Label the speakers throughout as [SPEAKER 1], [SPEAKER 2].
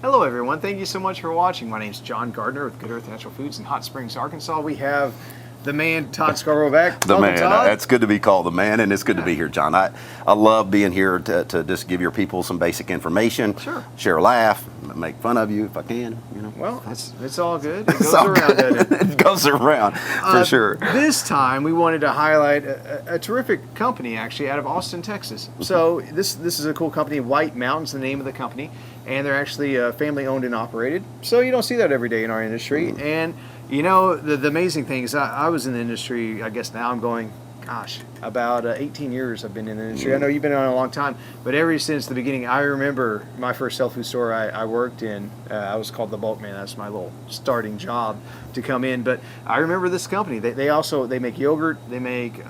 [SPEAKER 1] Hello everyone, thank you so much for watching. My name is John Gardner with Good Earth Natural Foods in Hot Springs, Arkansas. We have the man, Todd Scarborough, back.
[SPEAKER 2] The
[SPEAKER 1] Welcome,
[SPEAKER 2] man.
[SPEAKER 1] Todd.
[SPEAKER 2] It's good to be called the man, and it's good to be here, John. I love being here to just give your people some basic information.
[SPEAKER 1] Sure.
[SPEAKER 2] Share a laugh, make fun of you if I can. You know.
[SPEAKER 1] Well, it's all good. It goes around, doesn't it?
[SPEAKER 2] It goes around, for sure.
[SPEAKER 1] This time we wanted to highlight a terrific company, actually, out of Austin, Texas. So this is a cool company. White Mountain's the name of the company, and they're actually family owned and operated. So you don't see that every day in our industry. And you know, the amazing thing is I was in the industry, I guess now I'm going, gosh, about 18 years I've been in the industry. I know you've been on a long time, but ever since the beginning, I remember my first health food store I worked in. I was called the bulk man. That's my little starting job to come in. But I remember this company. They make yogurt. They make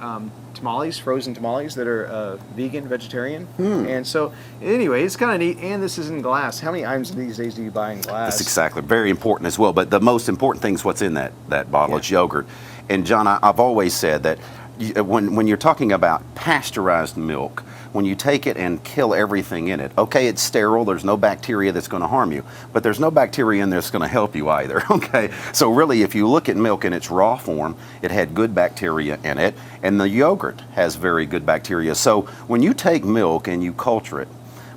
[SPEAKER 1] tamales, frozen tamales that are vegan, vegetarian. And so anyway, it's kind of neat. And this is in glass. How many items these days do you buy in glass?
[SPEAKER 2] That's exactly very important as well. But the most important thing is what's in that bottle. It's yogurt. And John, I've always said that when you're talking about pasteurized milk, when you take it and kill everything in it, okay, it's sterile, there's no bacteria that's going to harm you, but there's no bacteria in there that's going to help you either, okay? So really, if you look at milk in its raw form, it had good bacteria in it, and the yogurt has very good bacteria. So when you take milk and you culture it,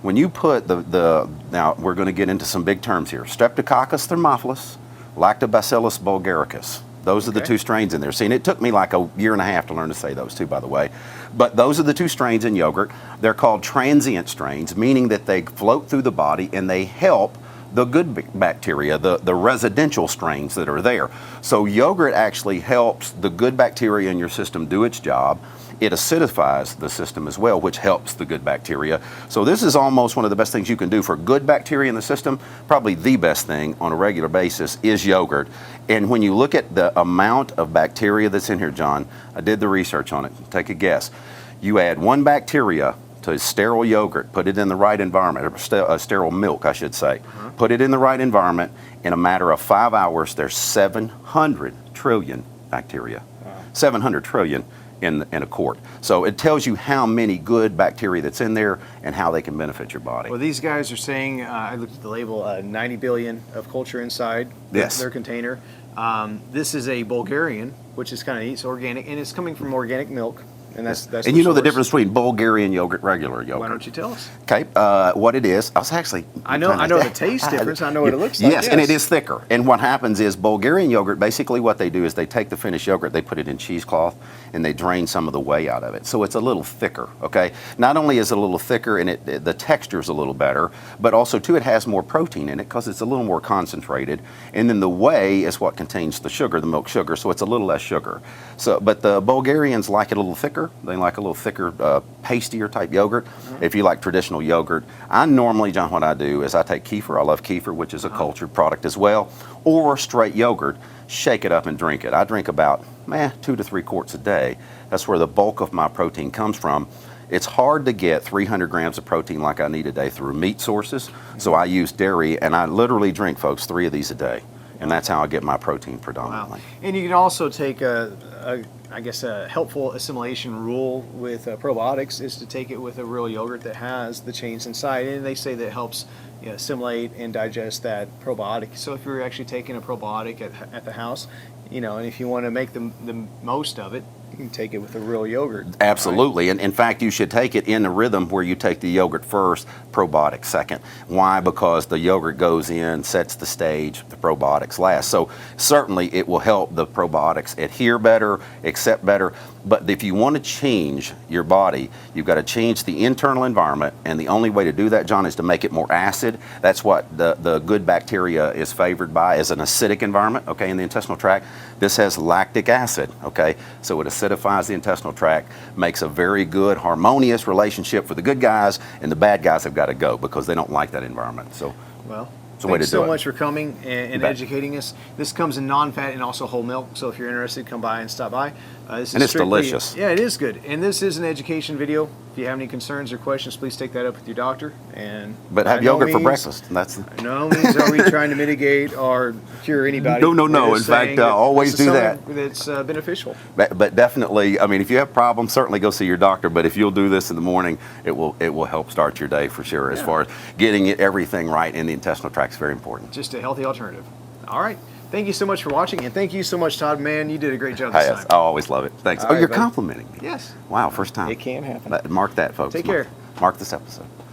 [SPEAKER 2] when you put now we're going to get into some big terms here, Streptococcus thermophilus, Lactobacillus bulgaricus. Those are the two strains in there. See, and it took me like a year and a half to learn to say those two, by the way. But those are the two strains in yogurt. They're called transient strains, meaning that they float through the body and they help the good bacteria, the residential strains that are there. So yogurt actually helps the good bacteria in your system do its job. It acidifies the system as well, which helps the good bacteria. So this is almost one of the best things you can do for good bacteria in the system. Probably the best thing on a regular basis is yogurt. And when you look at the amount of bacteria that's in here, John, I did the research on it. Take a guess. You add one bacteria to sterile yogurt, put it in the right environment, or sterile milk, I should say. Put it in the right environment. In a matter of 5 hours, there's 700 trillion bacteria. 700 trillion in a quart. So it tells you how many good bacteria that's in there and how they can benefit your body.
[SPEAKER 1] Well, these guys are saying, I looked at the label, 90 billion of culture inside their container. This is a Bulgarian, which is kind of neat. It's organic, and it's coming from organic milk. And that's
[SPEAKER 2] and you know the difference between Bulgarian yogurt, regular yogurt.
[SPEAKER 1] Why don't you tell us?
[SPEAKER 2] Okay, what it is. I was actually.
[SPEAKER 1] I know the taste difference. I know what it looks like.
[SPEAKER 2] Yes, and it is thicker. And what happens is Bulgarian yogurt. Basically, what they do is they take the finished yogurt, they put it in cheesecloth, and they drain some of the whey out of it. So it's a little thicker. Okay. Not only is it a little thicker, and the texture is a little better, but also too it has more protein in it because it's a little more concentrated. And then the whey is what contains the sugar, the milk sugar. So it's a little less sugar. So, but the Bulgarians like it a little thicker. They like a little thicker, pastier type yogurt. If you like traditional yogurt, I normally, John, what I do is I take kefir. I love kefir, which is a cultured product as well, or straight yogurt, shake it up and drink it. I drink about 2 to 3 quarts a day. That's where the bulk of my protein comes from. It's hard to get 300 grams of protein like I need a day through meat sources, so I use dairy, and I literally drink, folks, 3 of these a day. And that's how I get my protein predominantly.
[SPEAKER 1] Wow. And you can also take I guess a helpful assimilation rule with probiotics is to take it with a real yogurt that has the chains inside, and they say that helps assimilate and digest that probiotic. So if you're actually taking a probiotic at the house, and if you want to make the most of it, you can take it with a real yogurt.
[SPEAKER 2] Absolutely. And in fact, you should take it in the rhythm where you take the yogurt first, probiotics second. Why? Because the yogurt goes in, sets the stage, the probiotics last. So certainly it will help the probiotics adhere better, accept better. But if you want to change your body, you've got to change the internal environment. And the only way to do that, John, is to make it more acid. That's what the good bacteria is favored by, as an acidic environment, okay, in the intestinal tract. This has lactic acid, okay? So it acidifies the intestinal tract, makes a very good, harmonious relationship for the good guys, and the bad guys have got to go because they don't like that environment. So,
[SPEAKER 1] well,
[SPEAKER 2] it's a way to do it.
[SPEAKER 1] Thanks so much for coming and educating us. This comes in non-fat and also whole milk, so if you're interested, come by and stop by.
[SPEAKER 2] And it's delicious.
[SPEAKER 1] Yeah, it is good. And this is an education video. If you have any concerns or questions, please take that up with your doctor.
[SPEAKER 2] But have yogurt for breakfast. That's
[SPEAKER 1] no means are we trying to mitigate or cure anybody.
[SPEAKER 2] No. In fact, always do that.
[SPEAKER 1] That's beneficial.
[SPEAKER 2] But definitely, I mean, if you have problems, certainly go see your doctor. But if you'll do this in the morning, it will help start your day for sure. As far as getting everything right in the intestinal tract. tracks. Very important.
[SPEAKER 1] Just a healthy alternative. All right. Thank you so much for watching, and thank you so much, Todd. Man, you did a great job this
[SPEAKER 2] Yes,
[SPEAKER 1] time.
[SPEAKER 2] I always love it. Thanks.
[SPEAKER 1] All
[SPEAKER 2] Oh,
[SPEAKER 1] right,
[SPEAKER 2] you're
[SPEAKER 1] buddy.
[SPEAKER 2] complimenting me.
[SPEAKER 1] Yes.
[SPEAKER 2] Wow, first time.
[SPEAKER 1] It can happen.
[SPEAKER 2] Mark that, folks.
[SPEAKER 1] Take care.
[SPEAKER 2] Mark this episode.